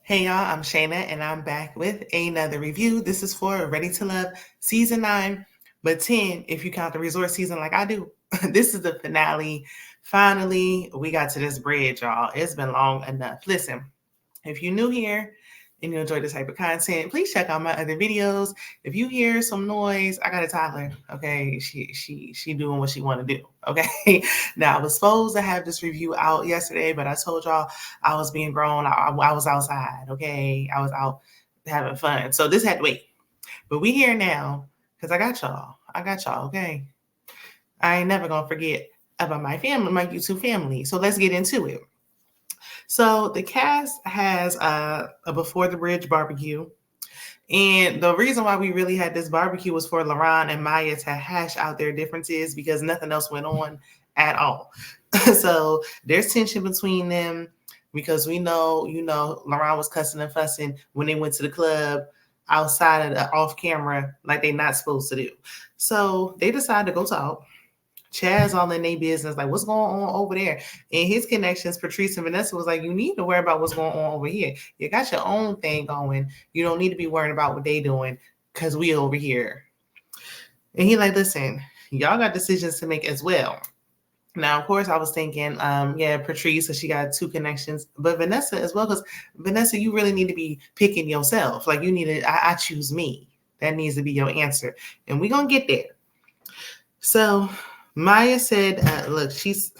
Hey y'all, I'm Shayna and I'm back with another review. This is for Ready to Love Season 9, but 10 if you count the resort season like I do. This is the finale. Finally, we got to this bridge, y'all. It's been long enough. Listen, if you're new here and you enjoy this type of content, please check out my other videos. If you hear some noise, I got a toddler. Okay, she doing what she want to do. Okay, now I was supposed to have this review out yesterday, but I told y'all I was being grown. I was outside. Okay, I was out having fun, so this had to wait. But we here now because I got y'all. I got y'all. Okay, I ain't never gonna forget about my family, my YouTube family. So let's get into it. So the cast has a Before the Bridge barbecue. And the reason why we really had this barbecue was for Lauron and Maya to hash out their differences because nothing else went on at all. So there's tension between them because we know, Lauron was cussing and fussing when they went to the club outside of the off camera like they're not supposed to do. So they decided to go talk. Chaz all in their business, like what's going on over there? And his connections, Patrice and Vanessa was like, you need to worry about what's going on over here. You got your own thing going. You don't need to be worrying about what they doing because we over here. And he like, listen, y'all got decisions to make as well. Now, of course, I was thinking, Patrice, so she got two connections, but Vanessa as well, because Vanessa, you really need to be picking yourself. Like you need to, I choose me. That needs to be your answer. And we're going to get there. So Maya said, look, she's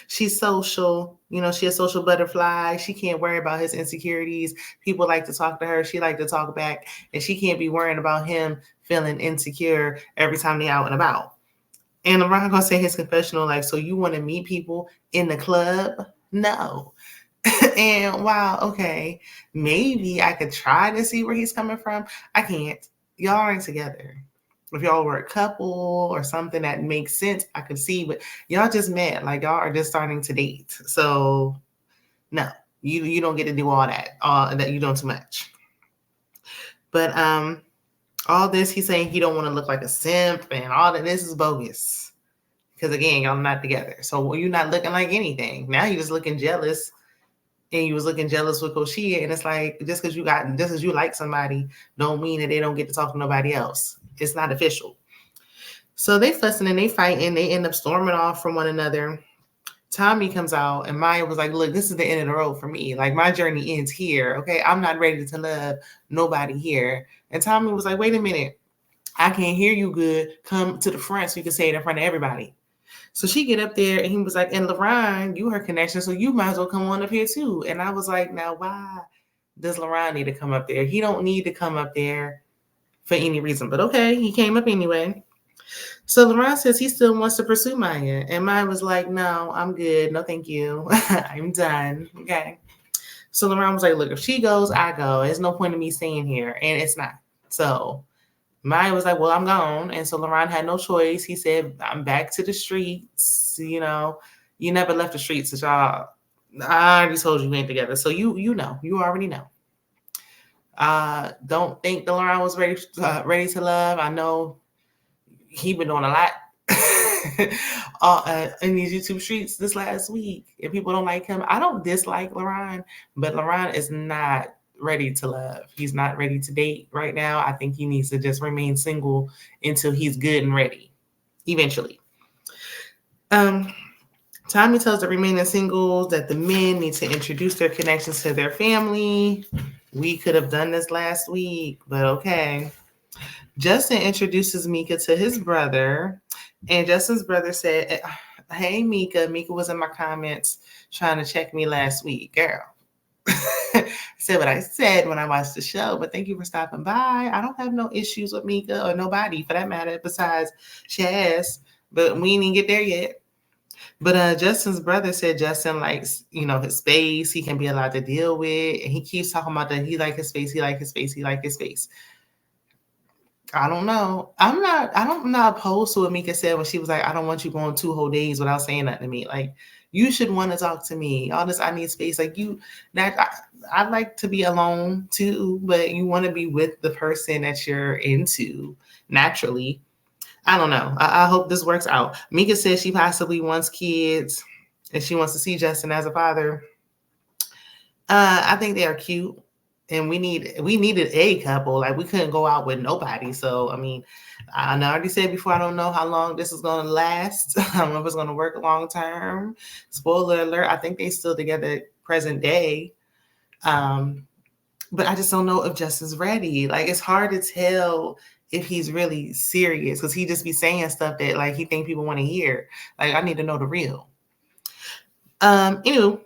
social, she a social butterfly. She can't worry about his insecurities. People like to talk to her. She like to talk back, and she can't be worrying about him feeling insecure every time they out and about. And I'm not gonna say his confessional, like, so you want to meet people in the club? No. And wow, okay, maybe I could try to see where he's coming from. I can't. Y'all aren't together. If y'all were a couple or something that makes sense, I could see, but y'all just met, like y'all are just starting to date. So no, you don't get to do all that. That you doing too much. But all this, he's saying he don't want to look like a simp and all that. This is bogus. Because again, y'all not together. So you're not looking like anything. Now you're just looking jealous. And you was looking jealous with Koshia. And it's like, just because you like somebody, don't mean that they don't get to talk to nobody else. It's not official. So they fussing and they fighting. They end up storming off from one another. Tommy comes out and Maya was like, look, this is the end of the road for me. Like my journey ends here. Okay. I'm not ready to love nobody here. And Tommy was like, wait a minute. I can't hear you good. Come to the front so you can say it in front of everybody. So she get up there and he was like, and Lauron, you her connection, so you might as well come on up here too. And I was like, now why does Lauron need to come up there? He don't need to come up there for any reason, but okay, he came up anyway. So Lauron says he still wants to pursue Maya. And Maya was like, no, I'm good. No, thank you. I'm done. Okay. So Lauron was like, look, if she goes, I go. There's no point in me staying here. And it's not. So Maya was like, well, I'm gone. And so Lauron had no choice. He said, I'm back to the streets. You never left the streets. So y'all, I already told you we ain't together. So you already know. Don't think Lauron was ready to love. I know he been doing a lot in these YouTube streets this last week. If people don't like him, I don't dislike Lauron, but Lauron is not ready to love. He's not ready to date right now. I think he needs to just remain single until he's good and ready eventually. Tommy tells the remaining singles that the men need to introduce their connections to their family. We could have done this last week, but okay. Justin introduces Mika to his brother, and Justin's brother said, hey, Mika. Mika was in my comments trying to check me last week. Girl. I said what I said when I watched the show, but thank you for stopping by. I don't have no issues with Mika or nobody for that matter besides Chaz, but we didn't get there yet. But Justin's brother said Justin likes, his space. He can be allowed to deal with, and he keeps talking about that he like his space. He like his space. He like his space. I don't know. I'm not opposed to what Mika said when she was like, I don't want you going 2 whole days without saying that to me. Like, you should want to talk to me. All this, I need space. Like I like to be alone too, but you want to be with the person that you're into naturally. I don't know. I hope this works out. Mika says she possibly wants kids and she wants to see Justin as a father. I think they are cute, and we needed a couple. Like we couldn't go out with nobody. So I mean, I already said before, I don't know how long this is gonna last. I don't know if it's gonna work long term. Spoiler alert: I think they still together present day. Um, but I just don't know if Justin's ready. Like it's hard to tell if he's really serious because he just be saying stuff that like he think people want to hear. Like I need to know the real. Anywho,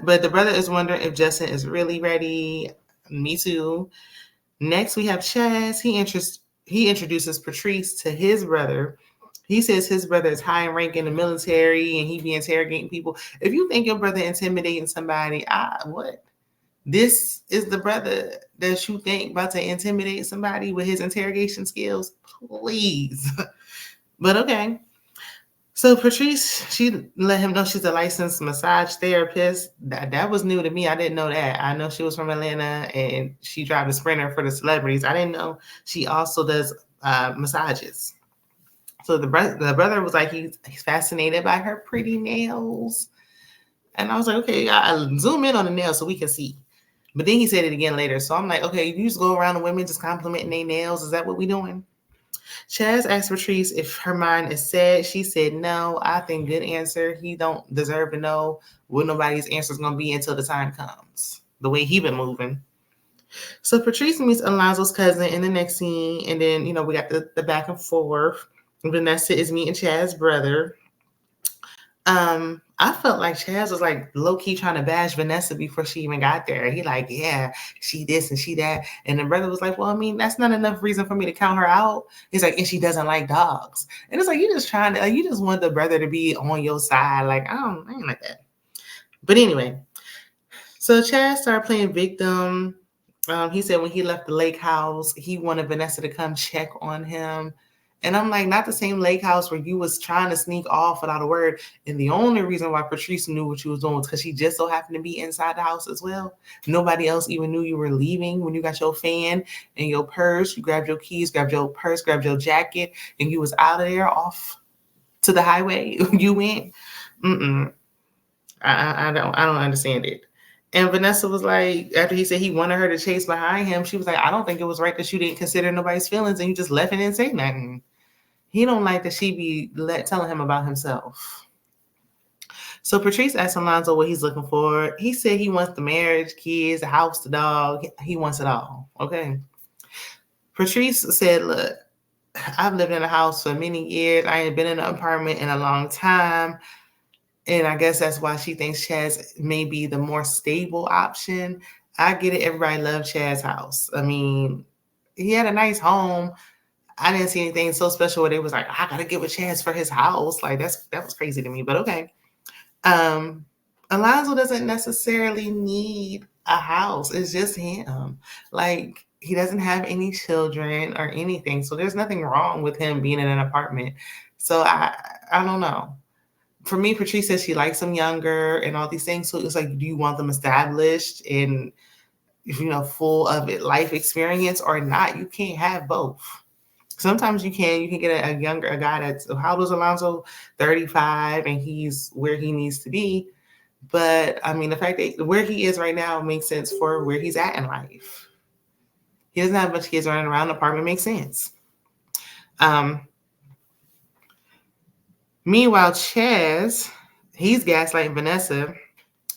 but the brother is wondering if Justin is really ready. Me too. Next, we have Chaz. He introduces Patrice to his brother. He says his brother is high in rank in the military and he be interrogating people. If you think your brother intimidating somebody, what? This is the brother that you think about to intimidate somebody with his interrogation skills? Please. But okay. So Patrice, she let him know she's a licensed massage therapist. That was new to me. I didn't know that. I know she was from Atlanta and she drives a Sprinter for the celebrities. I didn't know she also does massages. So the brother was like he's fascinated by her pretty nails, and I was like, okay, I zoom in on the nails so we can see. But then he said it again later, so I'm like, okay, you just go around the women just complimenting their nails. Is that what we doing? Chaz asked Patrice if her mind is sad. She said no. I think good answer. He don't deserve to know what nobody's answer is gonna be until the time comes. The way he been moving. So Patrice meets Alonzo's cousin in the next scene, and then we got the back and forth. Vanessa is meeting Chaz's brother. I felt like Chaz was like low key trying to bash Vanessa before she even got there. He like, yeah, she this and she that. And the brother was like, well, I mean, that's not enough reason for me to count her out. He's like, and she doesn't like dogs. And it's like, you just trying to, like, you just want the brother to be on your side. Like, I ain't like that. But anyway, so Chaz started playing victim. He said when he left the lake house, he wanted Vanessa to come check on him. And I'm like, not the same lake house where you was trying to sneak off without a word. And the only reason why Patrice knew what you was doing was because she just so happened to be inside the house as well. Nobody else even knew you were leaving when you got your fan and your purse. You grabbed your keys, grabbed your purse, grabbed your jacket, and you was out of there off to the highway. You went. I don't understand it. And Vanessa was like, after he said he wanted her to chase behind him, she was like, I don't think it was right that you didn't consider nobody's feelings and you just left and didn't say nothing. He don't like that she be telling him about himself. So Patrice asked Alonzo what he's looking for. He said he wants the marriage, kids, the house, the dog. He wants it all. Okay. Patrice said, look, I've lived in a house for many years. I ain't been in an apartment in a long time. And I guess that's why she thinks Chaz may be the more stable option. I get it. Everybody loved Chaz's house. I mean, he had a nice home. I didn't see anything so special where they was like, I gotta get with Chaz for his house. Like that was crazy to me, but okay. Alonzo doesn't necessarily need a house. It's just him. Like he doesn't have any children or anything. So there's nothing wrong with him being in an apartment. So I don't know. For me, Patrice says she likes him younger and all these things. So it's like, do you want them established and full of life experience or not? You can't have both. Sometimes you can get a guy that's, how old is Alonzo? 35, and he's where he needs to be. But I mean, the fact that where he is right now makes sense for where he's at in life. He doesn't have a bunch of kids running around the apartment. Makes sense. Meanwhile, Chaz, he's gaslighting Vanessa.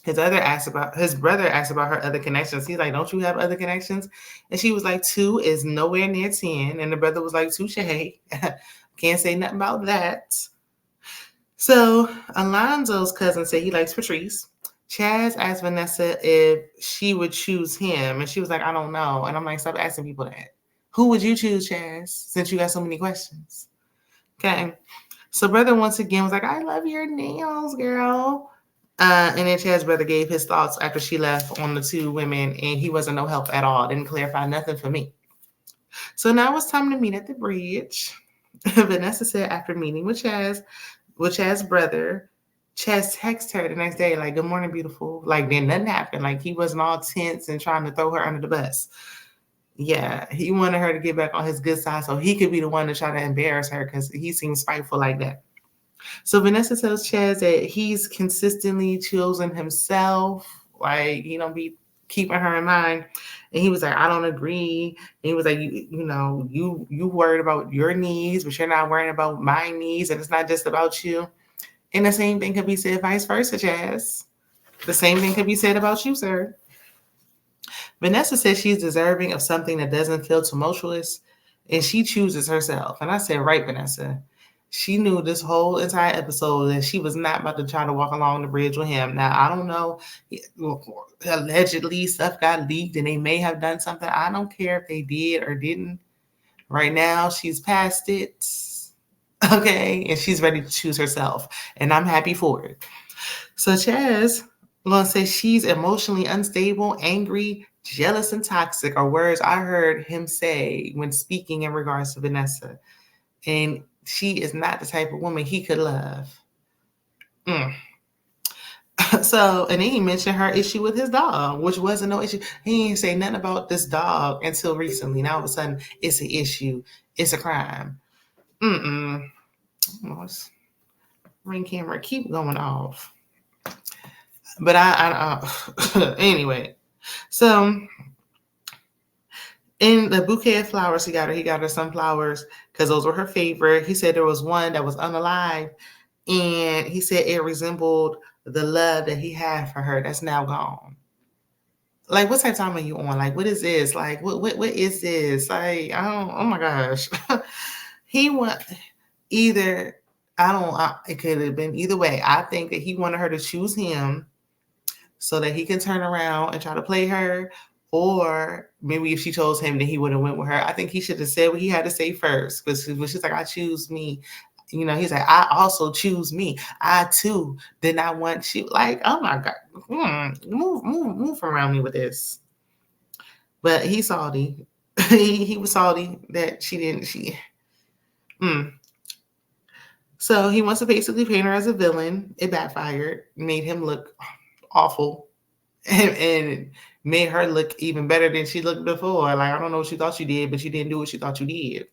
His brother asked about her other connections. He's like, don't you have other connections? And she was like, 2 is nowhere near 10. And the brother was like, touche. Can't say nothing about that. So Alonzo's cousin said he likes Patrice. Chaz asked Vanessa if she would choose him. And she was like, I don't know. And I'm like, stop asking people that. Who would you choose, Chaz, since you got so many questions? Okay. So brother once again was like, I love your nails, girl. And then Chaz's brother gave his thoughts after she left on the 2 women, and he wasn't no help at all. Didn't clarify nothing for me. So now it's time to meet at the bridge. Vanessa said after meeting with Chaz's brother, Chaz texted her the next day, like, good morning, beautiful. Like, then nothing happened. Like, he wasn't all tense and trying to throw her under the bus. Yeah, he wanted her to get back on his good side so he could be the one to try to embarrass her because he seems spiteful like that. So Vanessa tells Chaz that he's consistently chosen himself, Like, he don't be keeping her in mind. And he was like, I don't agree. And he was like, you worried about your needs, but you're not worrying about my needs, and it's not just about you. And the same thing could be said vice versa, Chaz. The same thing could be said about you, sir. Vanessa says she's deserving of something that doesn't feel tumultuous, and she chooses herself. And I said, right, Vanessa. She knew this whole entire episode that she was not about to try to walk along the bridge with him. Now, I don't know. Allegedly, stuff got leaked and they may have done something. I don't care if they did or didn't. Right now, she's past it. Okay. And she's ready to choose herself. And I'm happy for it. So, Chaz, Lauren says she's emotionally unstable, angry, jealous, and toxic are words I heard him say when speaking in regards to Vanessa. And she is not the type of woman he could love. So, and then he mentioned her issue with his dog, which wasn't no issue. He didn't say nothing about this dog until recently. Now all of a sudden, it's an issue. It's a crime. Ring camera keep going off. But anyway. So, in the bouquet of flowers he got her some flowers because those were her favorite. He said there was one that was unalive, and he said it resembled the love that he had for her that's now gone. Like, what type of time are you on? Like, what is this? Like, what is this? Like, oh my gosh. He want either, it could have been either way. I think that he wanted her to choose him so that he can turn around and try to play her. Or maybe if she chose him, then he would have went with her. I think he should have said what he had to say first. Because when she's like, I choose me. He's like, I also choose me. I too did not want you. Like, oh my God. Move around me with this. But he's salty. he was salty that she didn't. So he wants to basically paint her as a villain. It backfired. Made him look awful. And made her look even better than she looked before. Like, I don't know what you thought you did, but you didn't do what you thought you did.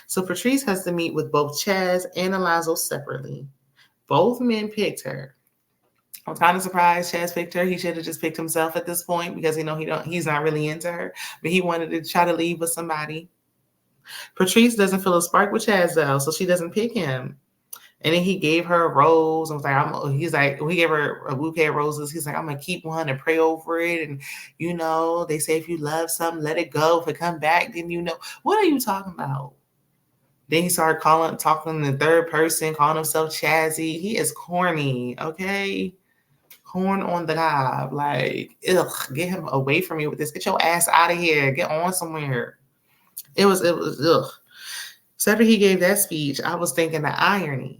So Patrice has to meet with both Chaz and Alonzo separately. Both men picked her. I'm kind of surprised Chaz picked her. He should have just picked himself at this point because he's not really into her. But he wanted to try to leave with somebody. Patrice doesn't feel a spark with Chaz though, so she doesn't pick him. And then he gave her a rose. I was like, he gave her a bouquet of roses. He's like, I'm going to keep one and pray over it. And, they say if you love something, let it go. If it come back, then what are you talking about? Then he started talking in the third person, calling himself Chazzy. He is corny, okay? Corn on the cob. Like, get him away from me with this. Get your ass out of here. Get on somewhere. It was, ugh. So after he gave that speech, I was thinking the irony.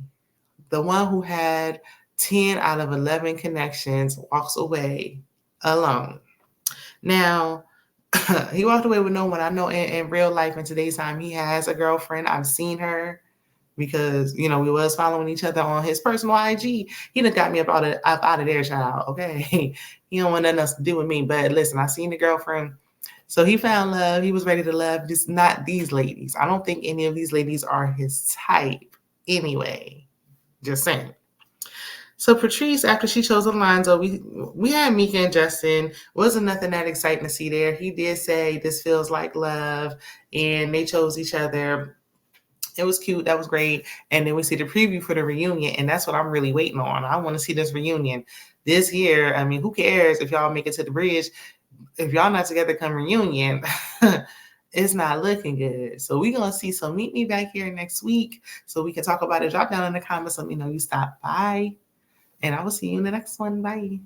The one who had 10 out of 11 connections walks away alone. Now, he walked away with no one. I know in real life in today's time, he has a girlfriend. I've seen her because, we was following each other on his personal IG. He done got me up out of there, child. Okay. He don't want nothing else to do with me. But listen, I seen the girlfriend. So he found love. He was ready to love, just not these ladies. I don't think any of these ladies are his type anyway. Just saying. So Patrice, after she chose Alonzo, we had Mika and Justin. Wasn't nothing that exciting to see there. He did say this feels like love, and they chose each other. It was cute. That was great. And then we see the preview for the reunion, and that's what I'm really waiting on. I want to see this reunion this year. I mean, who cares if y'all make it to the bridge? If y'all not together come reunion, it's not looking good. So we're going to see. So meet me back here next week so we can talk about it. Drop down in the comments. Let me know you stopped by. And I will see you in the next one. Bye.